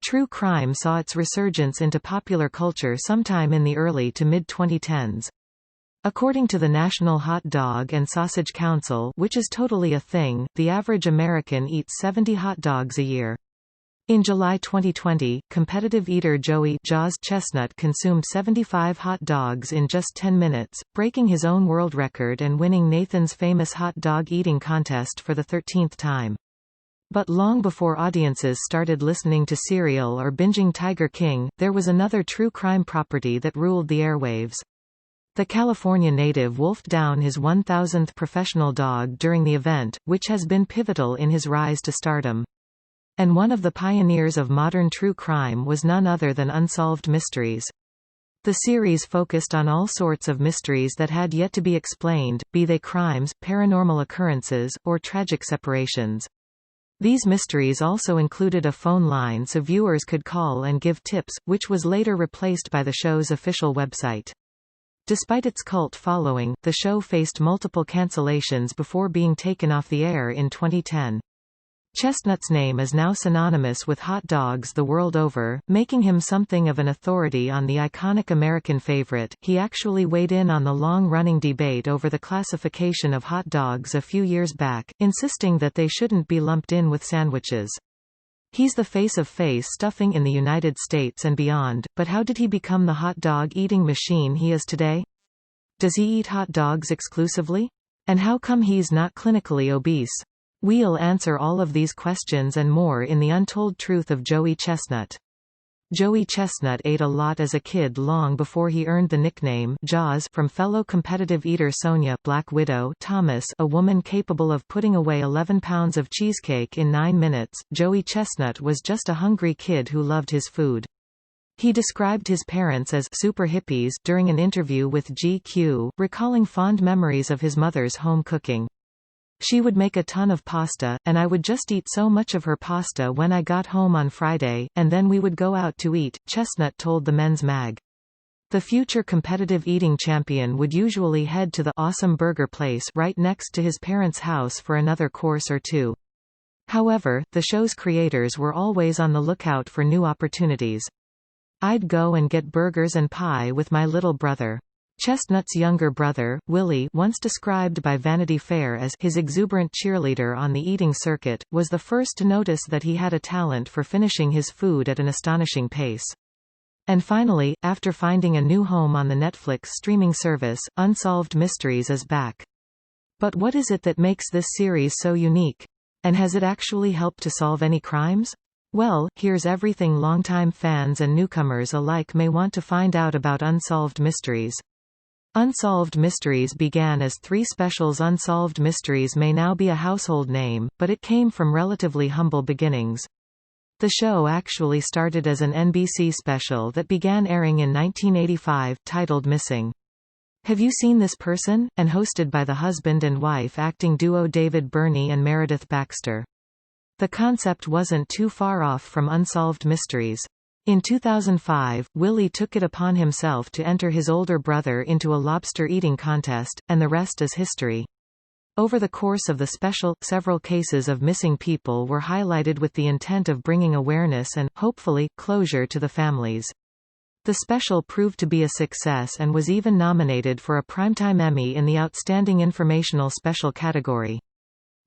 True crime saw its resurgence into popular culture sometime in the early to mid-2010s. According to the National Hot Dog and Sausage Council, which is totally a thing, the average American eats 70 hot dogs a year. In July 2020, competitive eater Joey Jaws Chestnut consumed 75 hot dogs in just 10 minutes, breaking his own world record and winning Nathan's famous hot dog eating contest for the 13th time. But long before audiences started listening to Serial or binging Tiger King, there was another true crime property that ruled the airwaves. The California native wolfed down his 1,000th professional dog during the event, which has been pivotal in his rise to stardom. And one of the pioneers of modern true crime was none other than Unsolved Mysteries. The series focused on all sorts of mysteries that had yet to be explained, be they crimes, paranormal occurrences, or tragic separations. These mysteries also included a phone line so viewers could call and give tips, which was later replaced by the show's official website. Despite its cult following, the show faced multiple cancellations before being taken off the air in 2010. Chestnut's name is now synonymous with hot dogs the world over, making him something of an authority on the iconic American favorite. He actually weighed in on the long-running debate over the classification of hot dogs a few years back, insisting that they shouldn't be lumped in with sandwiches. He's the face of face stuffing in the United States and beyond, but how did he become the hot dog eating machine he is today? Does he eat hot dogs exclusively? And how come he's not clinically obese? We'll answer all of these questions and more in The Untold Truth of Joey Chestnut. Joey Chestnut ate a lot as a kid long before he earned the nickname Jaws from fellow competitive eater Sonia Black Widow Thomas, a woman capable of putting away 11 pounds of cheesecake in 9 minutes. Joey Chestnut was just a hungry kid who loved his food. He described his parents as super hippies during an interview with GQ, recalling fond memories of his mother's home cooking. She would make a ton of pasta, and I would just eat so much of her pasta when I got home on Friday, and then we would go out to eat, Chestnut told the Men's Mag. The future competitive eating champion would usually head to the awesome burger place right next to his parents' house for another course or two. However, the show's creators were always on the lookout for new opportunities. I'd go and get burgers and pie with my little brother. Chestnut's younger brother, Willie, once described by Vanity Fair as his exuberant cheerleader on the eating circuit, was the first to notice that he had a talent for finishing his food at an astonishing pace. And finally, after finding a new home on the Netflix streaming service, Unsolved Mysteries is back. But what is it that makes this series so unique? And has it actually helped to solve any crimes? Well, here's everything longtime fans and newcomers alike may want to find out about Unsolved Mysteries. Unsolved Mysteries began as 3 specials. Unsolved Mysteries may now be a household name, but it came from relatively humble beginnings. The show actually started as an NBC special that began airing in 1985, titled Missing. Have You Seen This Person? And hosted by the husband and wife acting duo David Burney and Meredith Baxter. The concept wasn't too far off from Unsolved Mysteries. In 2005, Willie took it upon himself to enter his older brother into a lobster eating contest, and the rest is history. Over the course of the special, several cases of missing people were highlighted with the intent of bringing awareness and, hopefully, closure to the families. The special proved to be a success and was even nominated for a Primetime Emmy in the Outstanding Informational Special category.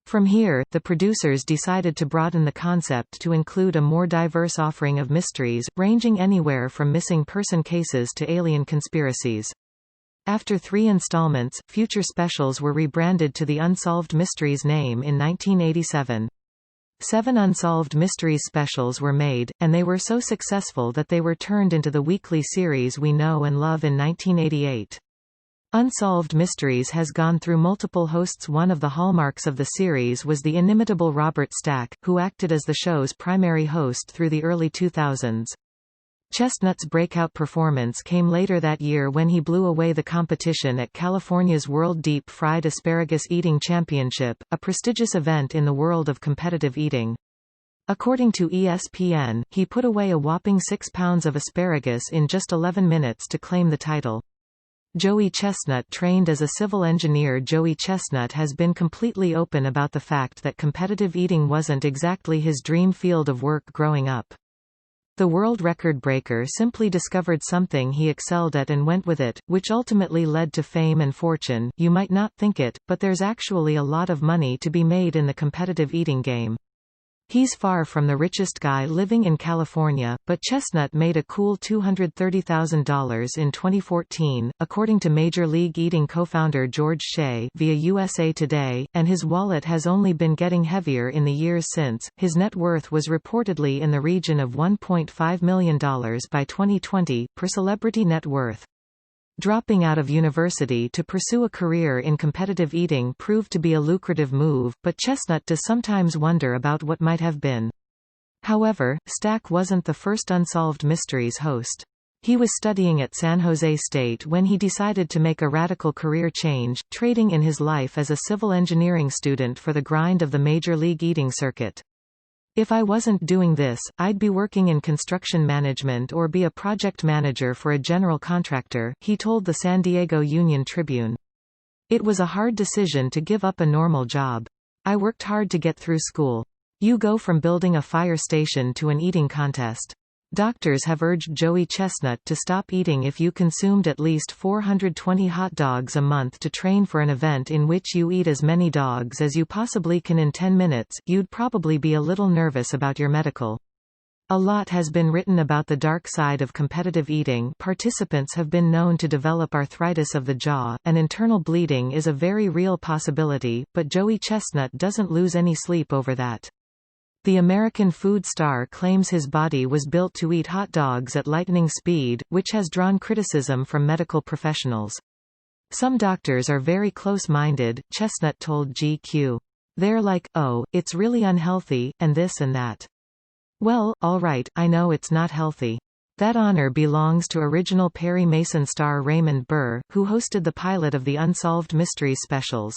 From here, the producers decided to broaden the concept to include a more diverse offering of mysteries, ranging anywhere from missing person cases to alien conspiracies. After 3 installments, future specials were rebranded to the Unsolved Mysteries name in 1987. 7 Unsolved Mysteries specials were made, and they were so successful that they were turned into the weekly series we know and love in 1988. Unsolved Mysteries has gone through multiple hosts. One of the hallmarks of the series was the inimitable Robert Stack, who acted as the show's primary host through the early 2000s. Chestnut's breakout performance came later that year when he blew away the competition at California's World Deep Fried Asparagus Eating Championship, a prestigious event in the world of competitive eating. According to ESPN, he put away a whopping 6 pounds of asparagus in just 11 minutes to claim the title. Joey Chestnut trained as a civil engineer. Joey Chestnut has been completely open about the fact that competitive eating wasn't exactly his dream field of work growing up. The world record breaker simply discovered something he excelled at and went with it, which ultimately led to fame and fortune. You might not think it, but there's actually a lot of money to be made in the competitive eating game. He's far from the richest guy living in California, but Chestnut made a cool $230,000 in 2014, according to Major League Eating co-founder George Shea via USA Today, and his wallet has only been getting heavier in the years since. His net worth was reportedly in the region of $1.5 million by 2020, per Celebrity Net Worth. Dropping out of university to pursue a career in competitive eating proved to be a lucrative move, but Chestnut does sometimes wonder about what might have been. However, Stack wasn't the first Unsolved Mysteries host. He was studying at San Jose State when he decided to make a radical career change, trading in his life as a civil engineering student for the grind of the Major League Eating circuit. "If I wasn't doing this, I'd be working in construction management or be a project manager for a general contractor," he told the San Diego Union-Tribune. "It was a hard decision to give up a normal job. I worked hard to get through school. You go from building a fire station to an eating contest." Doctors have urged Joey Chestnut to stop eating if you consumed at least 420 hot dogs a month to train for an event in which you eat as many dogs as you possibly can in 10 minutes. You'd probably be a little nervous about your medical. A lot has been written about the dark side of competitive eating. Participants have been known to develop arthritis of the jaw, and internal bleeding is a very real possibility, but Joey Chestnut doesn't lose any sleep over that. The American food star claims his body was built to eat hot dogs at lightning speed, which has drawn criticism from medical professionals. "Some doctors are very close-minded," Chestnut told GQ. "They're like, oh, it's really unhealthy, and this and that." Well, all right, I know it's not healthy. That honor belongs to original Perry Mason star Raymond Burr, who hosted the pilot of the Unsolved Mysteries specials.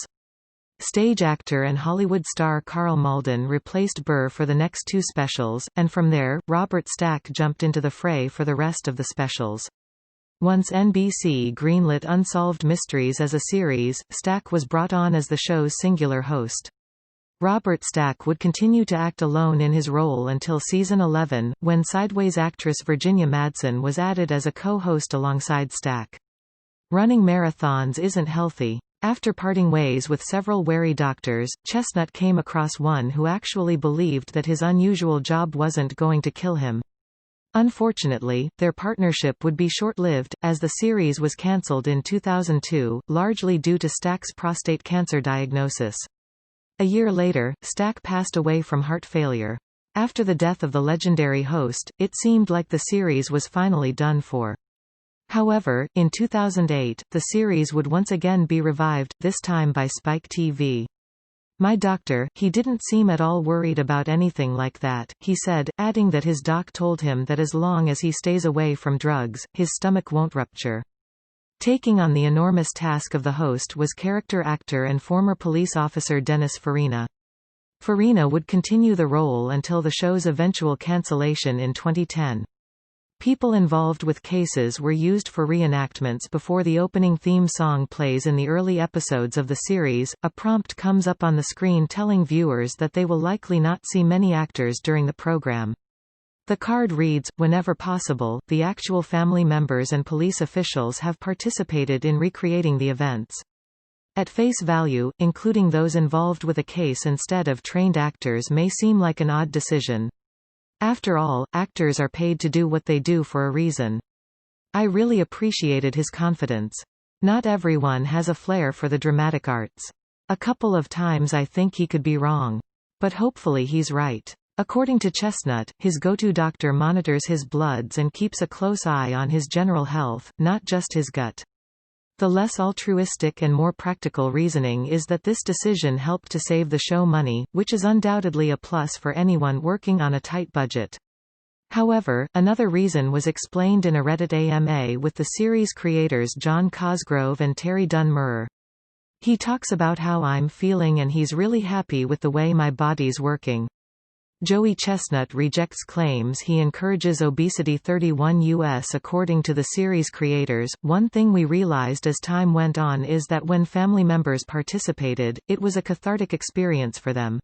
Stage actor and Hollywood star Karl Malden replaced Burr for the next two specials, and from there, Robert Stack jumped into the fray for the rest of the specials. Once NBC greenlit Unsolved Mysteries as a series, Stack was brought on as the show's singular host. Robert Stack would continue to act alone in his role until season 11, when Sideways actress Virginia Madsen was added as a co-host alongside Stack. Running marathons isn't healthy. After parting ways with several wary doctors, Chestnut came across one who actually believed that his unusual job wasn't going to kill him. Unfortunately, their partnership would be short-lived, as the series was cancelled in 2002, largely due to Stack's prostate cancer diagnosis. A year later, Stack passed away from heart failure. After the death of the legendary host, it seemed like the series was finally done for. However, in 2008, the series would once again be revived, this time by Spike TV. "My doctor, he didn't seem at all worried about anything like that," he said, adding that his doc told him that as long as he stays away from drugs, his stomach won't rupture. Taking on the enormous task of the host was character actor and former police officer Dennis Farina. Farina would continue the role until the show's eventual cancellation in 2010. People involved with cases were used for reenactments before the opening theme song plays in the early episodes of the series. A prompt comes up on the screen telling viewers that they will likely not see many actors during the program. The card reads, "Whenever possible, the actual family members and police officials have participated in recreating the events." At face value, including those involved with a case instead of trained actors may seem like an odd decision. After all, actors are paid to do what they do for a reason. I really appreciated his confidence. Not everyone has a flair for the dramatic arts. A couple of times I think he could be wrong. But hopefully he's right. According to Chestnut, his go-to doctor monitors his bloods and keeps a close eye on his general health, not just his gut. The less altruistic and more practical reasoning is that this decision helped to save the show money, which is undoubtedly a plus for anyone working on a tight budget. However, another reason was explained in a Reddit AMA with the series creators John Cosgrove and Terry Dunn Murrer. He talks about how I'm feeling and he's really happy with the way my body's working. Joey Chestnut rejects claims he encourages obesity. 31 US. According to the series creators, one thing we realized as time went on is that when family members participated, it was a cathartic experience for them.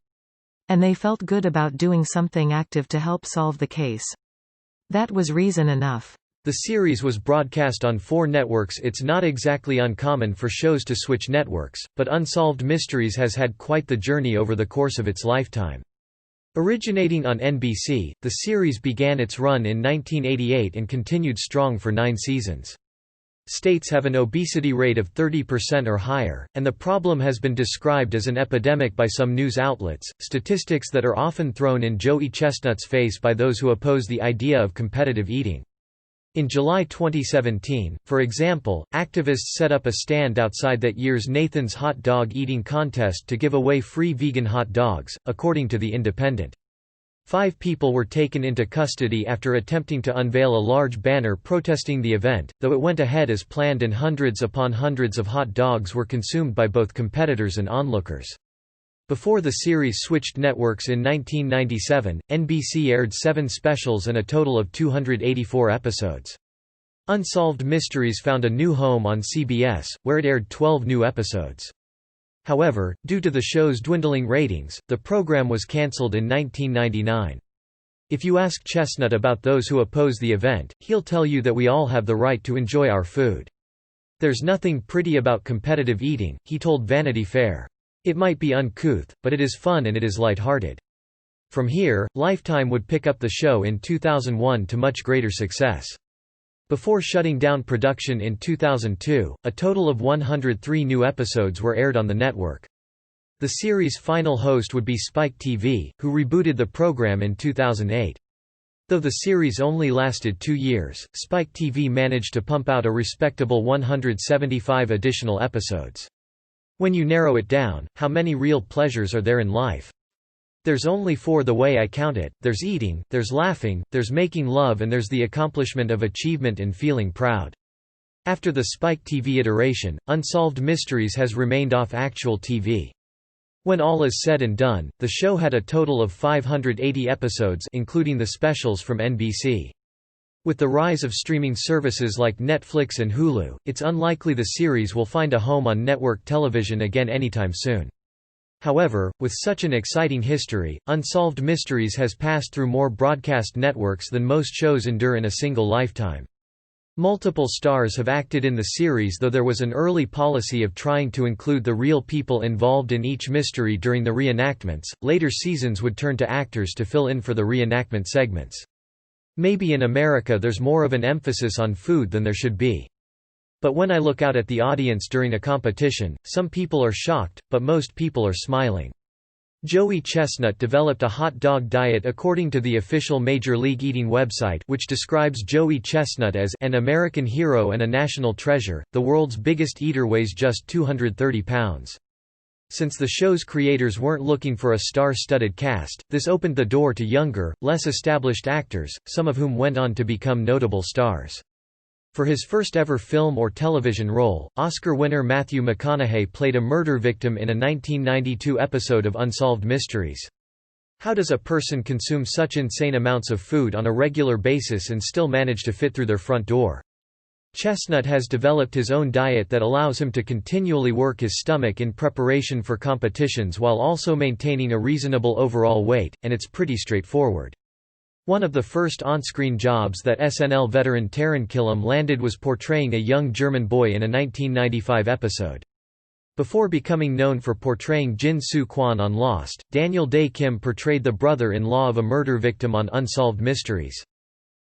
And they felt good about doing something active to help solve the case. That was reason enough. The series was broadcast on 4 networks. It's not exactly uncommon for shows to switch networks, but Unsolved Mysteries has had quite the journey over the course of its lifetime. Originating on NBC, the series began its run in 1988 and continued strong for 9 seasons. States have an obesity rate of 30% or higher, and the problem has been described as an epidemic by some news outlets, statistics that are often thrown in Joey Chestnut's face by those who oppose the idea of competitive eating. In July 2017, for example, activists set up a stand outside that year's Nathan's Hot Dog Eating Contest to give away free vegan hot dogs, according to The Independent. 5 people were taken into custody after attempting to unveil a large banner protesting the event, though it went ahead as planned and hundreds upon hundreds of hot dogs were consumed by both competitors and onlookers. Before the series switched networks in 1997, NBC aired 7 specials and a total of 284 episodes. Unsolved Mysteries found a new home on CBS, where it aired 12 new episodes. However, due to the show's dwindling ratings, the program was cancelled in 1999. If you ask Chestnut about those who oppose the event, he'll tell you that we all have the right to enjoy our food. There's nothing pretty about competitive eating, he told Vanity Fair. It might be uncouth, but it is fun and it is lighthearted. From here, Lifetime would pick up the show in 2001 to much greater success. Before shutting down production in 2002, a total of 103 new episodes were aired on the network. The series' final host would be Spike TV, who rebooted the program in 2008. Though the series only lasted 2 years, Spike TV managed to pump out a respectable 175 additional episodes. When you narrow it down, how many real pleasures are there in life? There's only 4 the way I count it: there's eating, there's laughing, there's making love, and there's the accomplishment of achievement and feeling proud. After the Spike TV iteration, Unsolved Mysteries has remained off actual TV. When all is said and done, the show had a total of 580 episodes, including the specials from NBC. With the rise of streaming services like Netflix and Hulu, it's unlikely the series will find a home on network television again anytime soon. However, with such an exciting history, Unsolved Mysteries has passed through more broadcast networks than most shows endure in a single lifetime. Multiple stars have acted in the series, though there was an early policy of trying to include the real people involved in each mystery during the reenactments. Later seasons would turn to actors to fill in for the reenactment segments. Maybe in America there's more of an emphasis on food than there should be. But when I look out at the audience during a competition, some people are shocked, but most people are smiling. Joey Chestnut developed a hot dog diet according to the official Major League Eating website, which describes Joey Chestnut as an American hero and a national treasure. The world's biggest eater weighs just 230 pounds. Since the show's creators weren't looking for a star-studded cast, this opened the door to younger, less established actors, some of whom went on to become notable stars. For his first ever film or television role, Oscar winner Matthew McConaughey played a murder victim in a 1992 episode of Unsolved Mysteries. How does a person consume such insane amounts of food on a regular basis and still manage to fit through their front door? Chestnut has developed his own diet that allows him to continually work his stomach in preparation for competitions while also maintaining a reasonable overall weight, and it's pretty straightforward. One of the first on-screen jobs that SNL veteran Taran Killam landed was portraying a young German boy in a 1995 episode. Before becoming known for portraying Jin Soo Kwon on Lost, Daniel Dae Kim portrayed the brother-in-law of a murder victim on Unsolved Mysteries.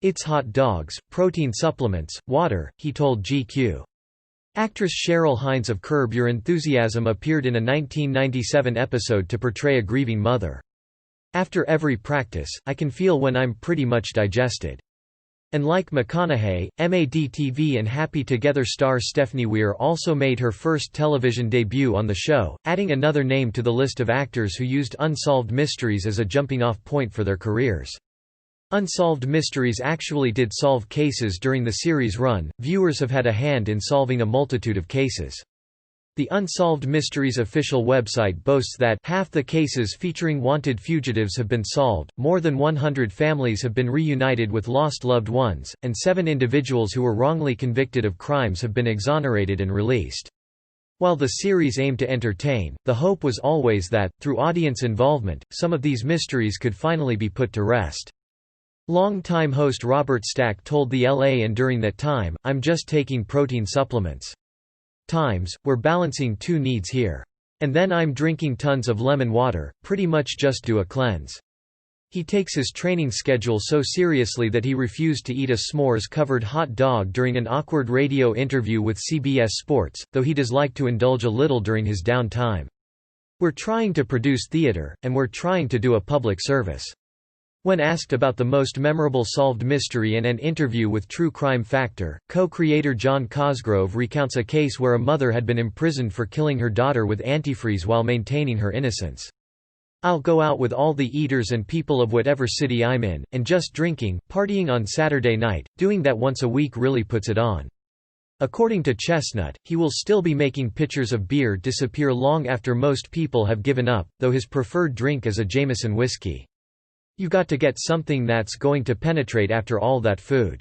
"It's hot dogs, protein supplements, water," he told GQ. Actress Cheryl Hines of Curb Your Enthusiasm appeared in a 1997 episode to portray a grieving mother. "After every practice, I can feel when I'm pretty much digested." And like McConaughey, MAD-TV and Happy Together star Stephanie Weir also made her first television debut on the show, adding another name to the list of actors who used Unsolved Mysteries as a jumping-off point for their careers. Unsolved Mysteries actually did solve cases during the series' run. Viewers have had a hand in solving a multitude of cases. The Unsolved Mysteries official website boasts that half the cases featuring wanted fugitives have been solved, more than 100 families have been reunited with lost loved ones, and 7 individuals who were wrongly convicted of crimes have been exonerated and released. While the series aimed to entertain, the hope was always that, through audience involvement, some of these mysteries could finally be put to rest. Long-time host Robert Stack told the LA, and during that time, I'm just taking protein supplements. We're balancing two needs here. And then I'm drinking tons of lemon water, pretty much just do a cleanse. He takes his training schedule so seriously that he refused to eat a s'mores-covered hot dog during an awkward radio interview with CBS Sports, though he does like to indulge a little during his downtime. We're trying to produce theater, and we're trying to do a public service. When asked about the most memorable solved mystery in an interview with True Crime Factor, co-creator John Cosgrove recounts a case where a mother had been imprisoned for killing her daughter with antifreeze while maintaining her innocence. I'll go out with all the eaters and people of whatever city I'm in, and just drinking, partying on Saturday night, doing that once a week really puts it on. According to Chestnut, he will still be making pitchers of beer disappear long after most people have given up, though his preferred drink is a Jameson whiskey. You got to get something that's going to penetrate after all that food.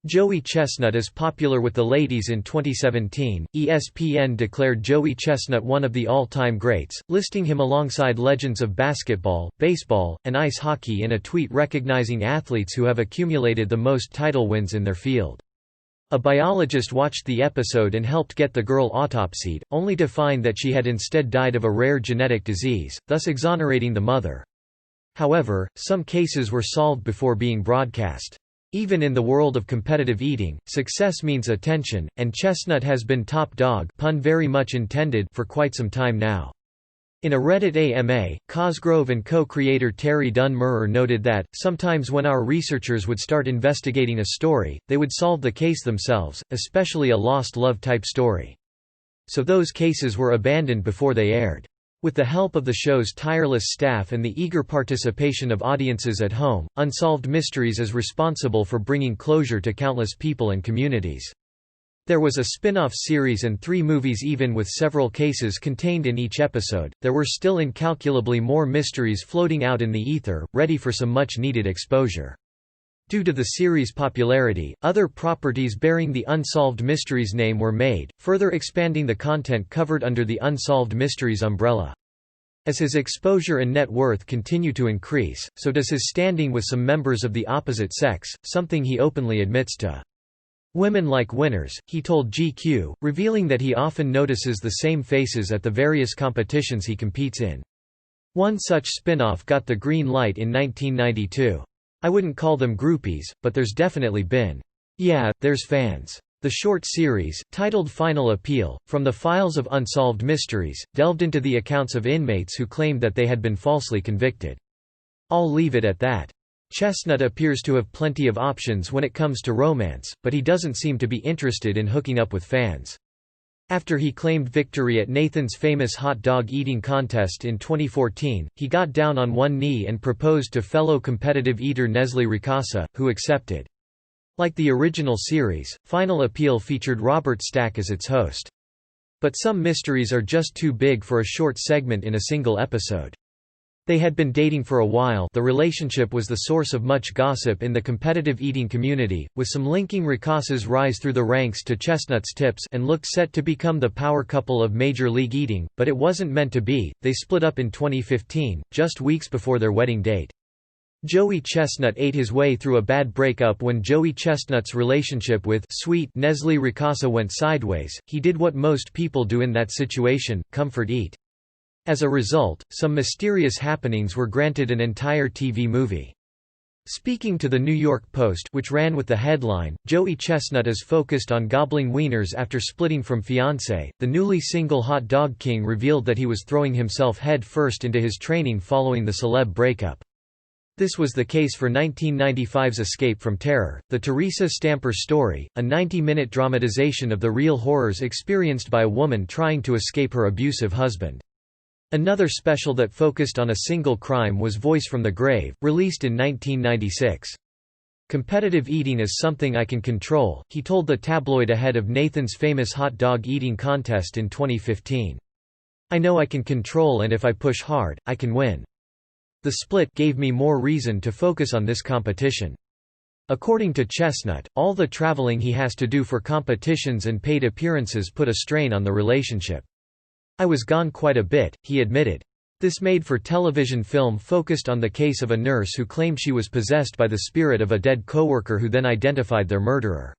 Joey Chestnut is popular with the ladies. In 2017, ESPN declared Joey Chestnut one of the all-time greats, listing him alongside legends of basketball, baseball, and ice hockey in a tweet recognizing athletes who have accumulated the most title wins in their field. A biologist watched the episode and helped get the girl autopsied, only to find that she had instead died of a rare genetic disease, thus exonerating the mother. However, some cases were solved before being broadcast. Even in the world of competitive eating, success means attention, and Chestnut has been top dog, pun very much intended, for quite some time now. In a Reddit AMA, Cosgrove and co-creator Terry Dunn Murrer noted that, sometimes when our researchers would start investigating a story, they would solve the case themselves, especially a lost love type story. So those cases were abandoned before they aired. With the help of the show's tireless staff and the eager participation of audiences at home, Unsolved Mysteries is responsible for bringing closure to countless people and communities. There was a spin-off series and 3 movies. Even with several cases contained in each episode, there were still incalculably more mysteries floating out in the ether, ready for some much-needed exposure. Due to the series' popularity, other properties bearing the Unsolved Mysteries name were made, further expanding the content covered under the Unsolved Mysteries umbrella. As his exposure and net worth continue to increase, so does his standing with some members of the opposite sex, something he openly admits to. Women like winners, he told GQ, revealing that he often notices the same faces at the various competitions he competes in. One such spin-off got the green light in 1992. I wouldn't call them groupies, but there's definitely been. Yeah, there's fans. The short series, titled Final Appeal, from the files of Unsolved Mysteries, delved into the accounts of inmates who claimed that they had been falsely convicted. I'll leave it at that. Chestnut appears to have plenty of options when it comes to romance, but he doesn't seem to be interested in hooking up with fans. After he claimed victory at Nathan's famous hot dog eating contest in 2014, he got down on one knee and proposed to fellow competitive eater Nesli Ricasa, who accepted. Like the original series, Final Appeal featured Robert Stack as its host. But some mysteries are just too big for a short segment in a single episode. They had been dating for a while. The relationship was the source of much gossip in the competitive eating community, with some linking Ricasa's rise through the ranks to Chestnut's tips and looked set to become the power couple of Major League Eating, but it wasn't meant to be. They split up in 2015, just weeks before their wedding date. Joey Chestnut ate his way through a bad breakup when Joey Chestnut's relationship with sweet Nesli Ricasa went sideways. He did what most people do in that situation, comfort eat. As a result, some mysterious happenings were granted an entire TV movie. Speaking to the New York Post, which ran with the headline, "Joey Chestnut is focused on gobbling wieners after splitting from fiancée," the newly single hot dog king revealed that he was throwing himself head first into his training following the celeb breakup. This was the case for 1995's Escape from Terror, the Teresa Stamper story, a 90-minute dramatization of the real horrors experienced by a woman trying to escape her abusive husband. Another special that focused on a single crime was Voice from the Grave, released in 1996. "Competitive eating is something I can control," he told the tabloid ahead of Nathan's famous hot dog eating contest in 2015. "I know I can control, and if I push hard, I can win. The split gave me more reason to focus on this competition." According to Chestnut, all the traveling he has to do for competitions and paid appearances put a strain on the relationship. "I was gone quite a bit," he admitted. This made-for-television film focused on the case of a nurse who claimed she was possessed by the spirit of a dead coworker who then identified their murderer.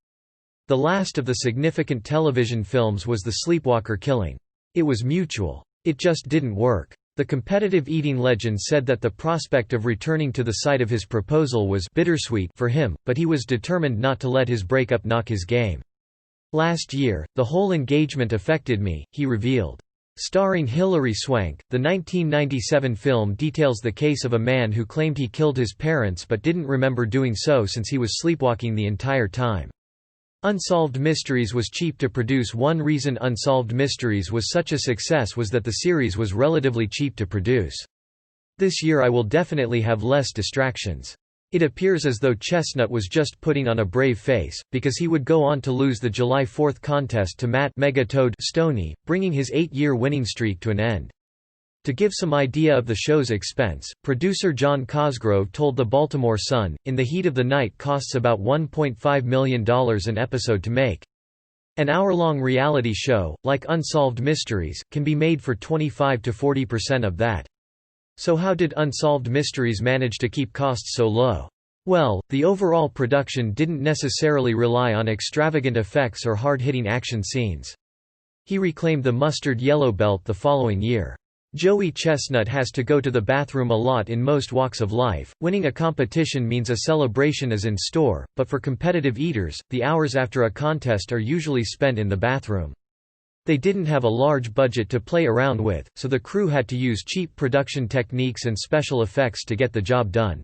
The last of the significant television films was The Sleepwalker Killing. It was mutual. It just didn't work. The competitive eating legend said that the prospect of returning to the site of his proposal was bittersweet for him, but he was determined not to let his breakup knock his game. "Last year, the whole engagement affected me," he revealed. Starring Hilary Swank, the 1997 film details the case of a man who claimed he killed his parents but didn't remember doing so since he was sleepwalking the entire time. Unsolved Mysteries was cheap to produce. One reason Unsolved Mysteries was such a success was that the series was relatively cheap to produce. "This year I will definitely have less distractions." It appears as though Chestnut was just putting on a brave face, because he would go on to lose the July 4 contest to Matt "Megatoad" Stoney, bringing his 8-year winning streak to an end. To give some idea of the show's expense, producer John Cosgrove told the Baltimore Sun, "In the heat of the night costs about $1.5 million an episode to make. An hour-long reality show, like Unsolved Mysteries, can be made for 25 to 40% of that." So how did Unsolved Mysteries manage to keep costs so low? Well, the overall production didn't necessarily rely on extravagant effects or hard-hitting action scenes. He reclaimed the mustard yellow belt the following year. Joey Chestnut has to go to the bathroom a lot in most walks of life. Winning a competition means a celebration is in store, but for competitive eaters, the hours after a contest are usually spent in the bathroom. They didn't have a large budget to play around with, so the crew had to use cheap production techniques and special effects to get the job done.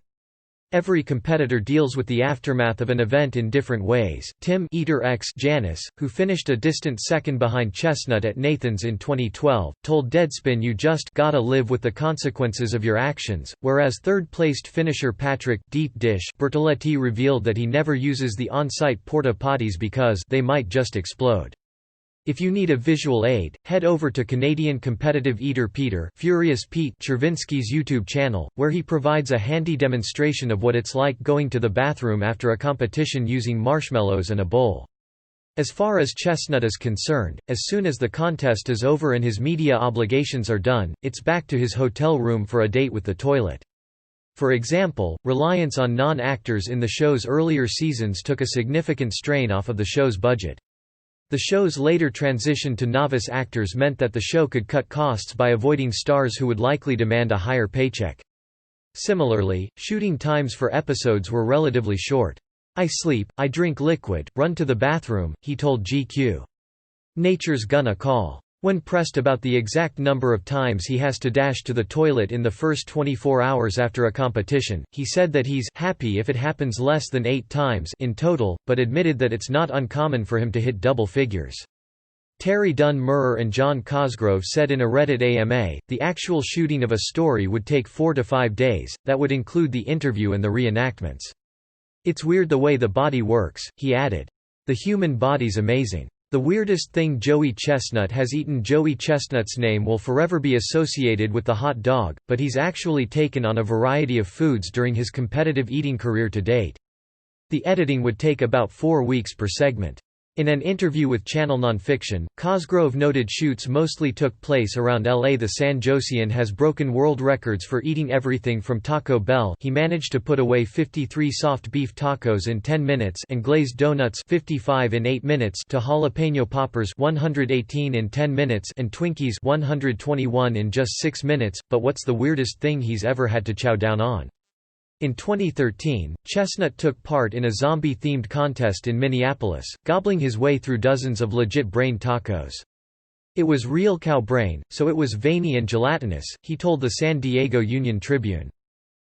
Every competitor deals with the aftermath of an event in different ways. Tim Eater X Janis, who finished a distant second behind Chestnut at Nathan's in 2012, told Deadspin, "You just gotta live with the consequences of your actions," whereas third-placed finisher Patrick Deep Dish Bertoletti revealed that he never uses the on-site porta potties because they might just explode. If you need a visual aid, head over to Canadian competitive eater Peter Furious Pete Chervinsky's YouTube channel, where he provides a handy demonstration of what it's like going to the bathroom after a competition using marshmallows and a bowl. As far as Chestnut is concerned, as soon as the contest is over and his media obligations are done, it's back to his hotel room for a date with the toilet. For example, reliance on non-actors in the show's earlier seasons took a significant strain off of the show's budget. The show's later transition to novice actors meant that the show could cut costs by avoiding stars who would likely demand a higher paycheck. Similarly, shooting times for episodes were relatively short. "I sleep, I drink liquid, run to the bathroom," he told GQ. "Nature's gonna call." When pressed about the exact number of times he has to dash to the toilet in the first 24 hours after a competition, he said that he's happy if it happens less than 8 times in total, but admitted that it's not uncommon for him to hit double figures. Terry Dunn Murrer and John Cosgrove said in a Reddit AMA, the actual shooting of a story would take 4 to 5 days, that would include the interview and the reenactments. "It's weird the way the body works," he added. "The human body's amazing. The weirdest thing Joey Chestnut has eaten." Joey Chestnut's name will forever be associated with the hot dog, but he's actually taken on a variety of foods during his competitive eating career to date. The editing would take about 4 weeks per segment. In an interview with Channel Nonfiction, Cosgrove noted shoots mostly took place around LA. The San Josian has broken world records for eating everything from Taco Bell, he managed to put away 53 soft beef tacos in 10 minutes, and glazed donuts 55 in 8 minutes, to jalapeno poppers 118 in 10 minutes, and Twinkies 121 in just 6 minutes. But what's the weirdest thing he's ever had to chow down on? In 2013, Chestnut took part in a zombie-themed contest in Minneapolis, gobbling his way through dozens of legit brain tacos. "It was real cow brain, so it was veiny and gelatinous," he told the San Diego Union Tribune.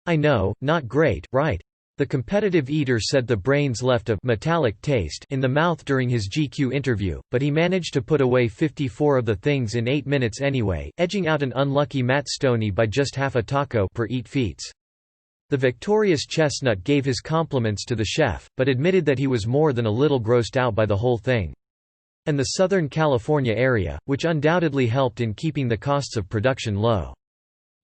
"I know, not great, right?" The competitive eater said the brains left a metallic taste in the mouth during his GQ interview, but he managed to put away 54 of the things in 8 minutes anyway, edging out an unlucky Matt Stoney by just half a taco per eat feats. The victorious Chestnut gave his compliments to the chef, but admitted that he was more than a little grossed out by the whole thing. And the Southern California area, which undoubtedly helped in keeping the costs of production low.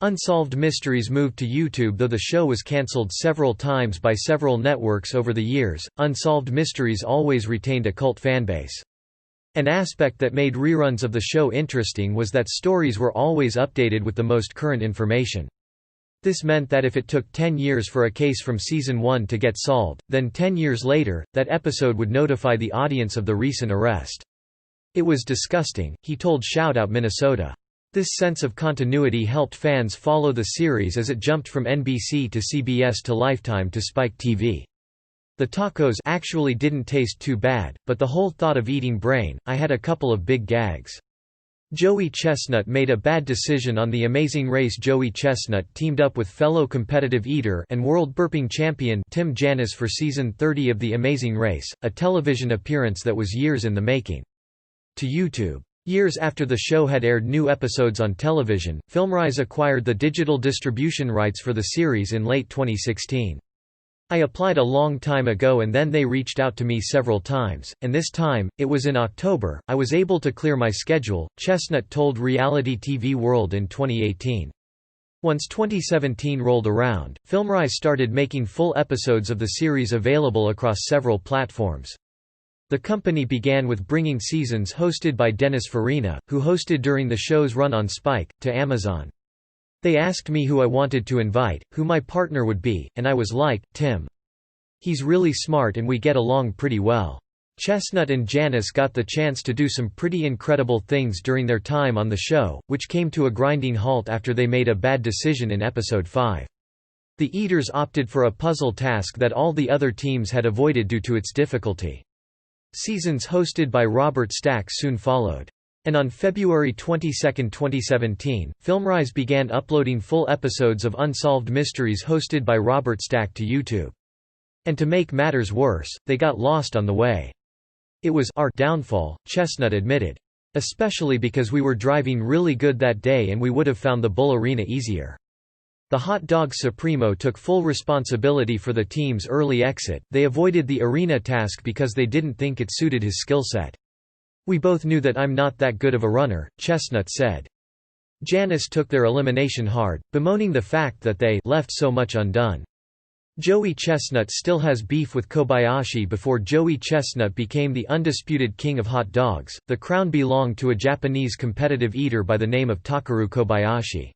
Unsolved Mysteries moved to YouTube. Though the show was cancelled several times by several networks over the years, Unsolved Mysteries always retained a cult fanbase. An aspect that made reruns of the show interesting was that stories were always updated with the most current information. This meant that if it took 10 years for a case from Season 1 to get solved, then 10 years later, that episode would notify the audience of the recent arrest. "It was disgusting," he told Shoutout Minnesota. This sense of continuity helped fans follow the series as it jumped from NBC to CBS to Lifetime to Spike TV. The tacos actually didn't taste too bad, but the whole thought of eating brain, I had a couple of big gags. Joey Chestnut made a bad decision on The Amazing Race. Joey Chestnut teamed up with fellow competitive eater and world burping champion Tim Janis for season 30 of The Amazing Race, a television appearance that was years in the making. To YouTube. Years after the show had aired new episodes on television, FilmRise acquired the digital distribution rights for the series in late 2016. "I applied a long time ago and then they reached out to me several times, and this time, it was in October, I was able to clear my schedule," Chestnut told Reality TV World in 2018. Once 2017 rolled around, FilmRise started making full episodes of the series available across several platforms. The company began with bringing seasons hosted by Dennis Farina, who hosted during the show's run on Spike, to Amazon. "They asked me who I wanted to invite, who my partner would be, and I was like, Tim. He's really smart and we get along pretty well." Chestnut and Janis got the chance to do some pretty incredible things during their time on the show, which came to a grinding halt after they made a bad decision in episode 5. The Eaters opted for a puzzle task that all the other teams had avoided due to its difficulty. Seasons hosted by Robert Stack soon followed. And on February 22, 2017, FilmRise began uploading full episodes of Unsolved Mysteries hosted by Robert Stack to YouTube. And to make matters worse, they got lost on the way. "It was our downfall," Chestnut admitted. "Especially because we were driving really good that day and we would have found the Bull Arena easier." The Hot Dog Supremo took full responsibility for the team's early exit. "They avoided the arena task because they didn't think it suited his skill set. We both knew that I'm not that good of a runner," Chestnut said. Janis took their elimination hard, bemoaning the fact that they left so much undone. Joey Chestnut still has beef with Kobayashi. Before Joey Chestnut became the undisputed king of hot dogs, the crown belonged to a Japanese competitive eater by the name of Takeru Kobayashi.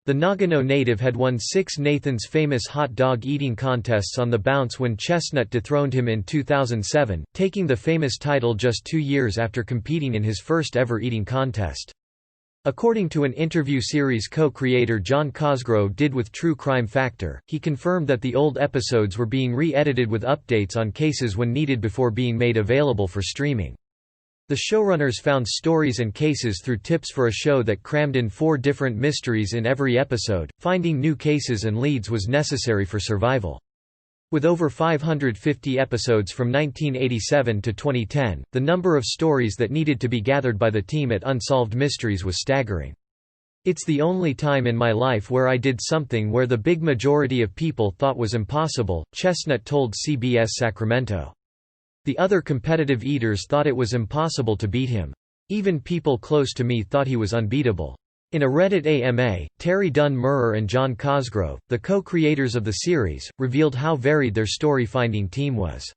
The Nagano native had won 6 Nathan's Famous hot dog eating contests on the bounce when Chestnut dethroned him in 2007, taking the famous title just 2 years after competing in his first ever eating contest. According to an interview series co-creator John Cosgrove did with True Crime Factor, he confirmed that the old episodes were being re-edited with updates on cases when needed before being made available for streaming. The showrunners found stories and cases through tips for a show that crammed in 4 different mysteries in every episode. Finding new cases and leads was necessary for survival. With over 550 episodes from 1987 to 2010, the number of stories that needed to be gathered by the team at Unsolved Mysteries was staggering. "It's the only time in my life where I did something where the big majority of people thought was impossible," Chestnut told CBS Sacramento. "The other competitive eaters thought it was impossible to beat him. Even people close to me thought he was unbeatable." In a Reddit AMA, Terry Dunn Murrer and John Cosgrove, the co-creators of the series, revealed how varied their story-finding team was.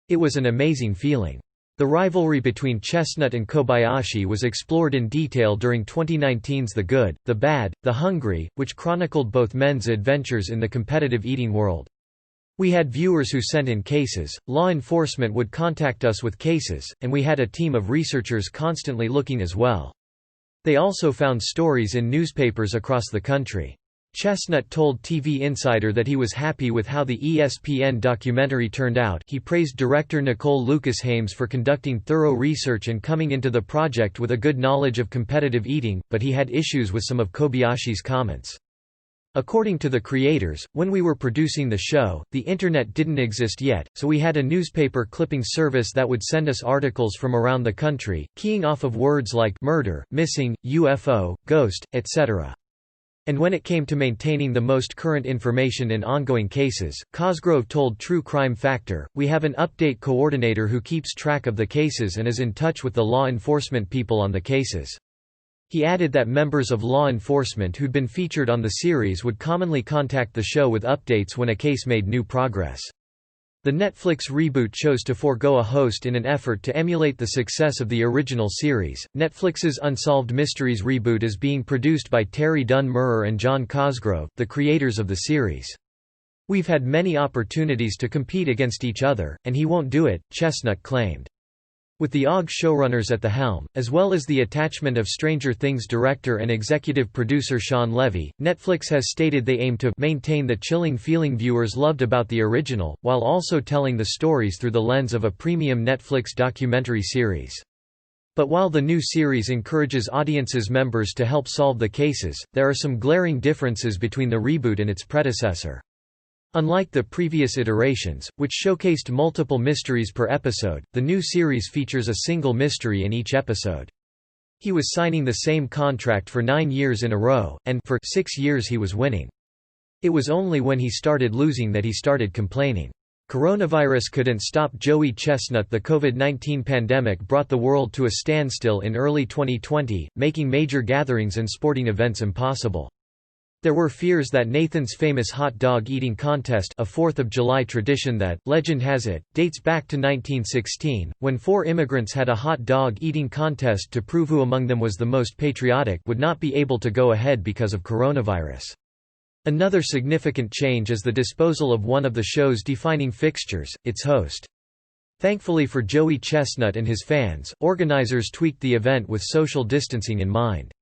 "It was an amazing feeling." The rivalry between Chestnut and Kobayashi was explored in detail during 2019's The Good, the Bad, the Hungry, which chronicled both men's adventures in the competitive eating world. "We had viewers who sent in cases, law enforcement would contact us with cases, and we had a team of researchers constantly looking as well. They also found stories in newspapers across the country." Chestnut told TV Insider that he was happy with how the ESPN documentary turned out. He praised director Nicole Lucas-Hames for conducting thorough research and coming into the project with a good knowledge of competitive eating, but he had issues with some of Kobayashi's comments. According to the creators, when we were producing the show, the internet didn't exist yet, so we had a newspaper clipping service that would send us articles from around the country, keying off of words like murder, missing, UFO, ghost, etc. And when it came to maintaining the most current information in ongoing cases, Cosgrove told True Crime Factor, "We have an update coordinator who keeps track of the cases and is in touch with the law enforcement people on the cases." He added that members of law enforcement who'd been featured on the series would commonly contact the show with updates when a case made new progress. The Netflix reboot chose to forego a host in an effort to emulate the success of the original series. Netflix's Unsolved Mysteries reboot is being produced by Terry Dunn Murrer and John Cosgrove, the creators of the series. "We've had many opportunities to compete against each other, and he won't do it," Chestnut claimed. With the OG showrunners at the helm, as well as the attachment of Stranger Things director and executive producer Sean Levy, Netflix has stated they aim to maintain the chilling feeling viewers loved about the original, while also telling the stories through the lens of a premium Netflix documentary series. But while the new series encourages audiences members to help solve the cases, there are some glaring differences between the reboot and its predecessor. Unlike the previous iterations, which showcased multiple mysteries per episode, the new series features a single mystery in each episode. He was signing the same contract for 9 years in a row, and for 6 years he was winning. It was only when he started losing that he started complaining. Coronavirus couldn't stop Joey Chestnut. The COVID-19 pandemic brought the world to a standstill in early 2020, making major gatherings and sporting events impossible. There were fears that Nathan's famous hot dog eating contest, a 4th of July tradition that, legend has it, dates back to 1916, when 4 immigrants had a hot dog eating contest to prove who among them was the most patriotic, would not be able to go ahead because of coronavirus. Another significant change is the disposal of one of the show's defining fixtures, its host. Thankfully for Joey Chestnut and his fans, organizers tweaked the event with social distancing in mind.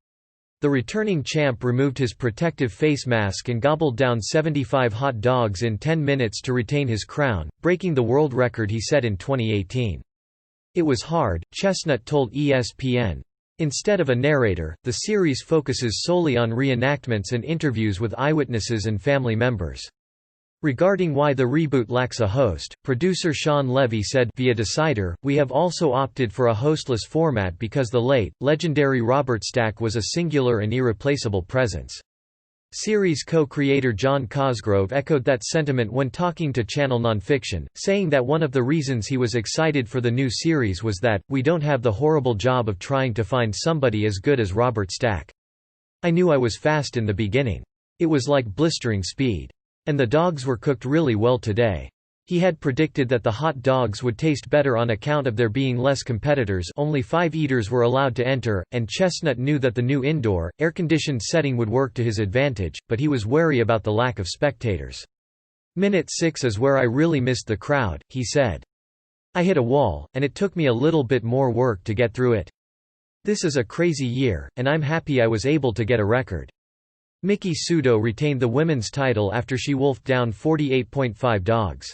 The returning champ removed his protective face mask and gobbled down 75 hot dogs in 10 minutes to retain his crown, breaking the world record he set in 2018. "It was hard," Chestnut told ESPN. Instead of a narrator, the series focuses solely on reenactments and interviews with eyewitnesses and family members. Regarding why the reboot lacks a host, producer Sean Levy said via Decider, "We have also opted for a hostless format because the late, legendary Robert Stack was a singular and irreplaceable presence." Series co-creator John Cosgrove echoed that sentiment when talking to Channel Nonfiction, saying that one of the reasons he was excited for the new series was that, "We don't have the horrible job of trying to find somebody as good as Robert Stack. I knew I was fast in the beginning. It was like blistering speed. And the dogs were cooked really well today." He had predicted that the hot dogs would taste better on account of there being less competitors, only 5 eaters were allowed to enter, and Chestnut knew that the new indoor, air-conditioned setting would work to his advantage, but he was wary about the lack of spectators. "Minute 6 is where I really missed the crowd," he said. "I hit a wall, and it took me a little bit more work to get through it. This is a crazy year, and I'm happy I was able to get a record." Miki Sudo retained the women's title after she wolfed down 48.5 dogs.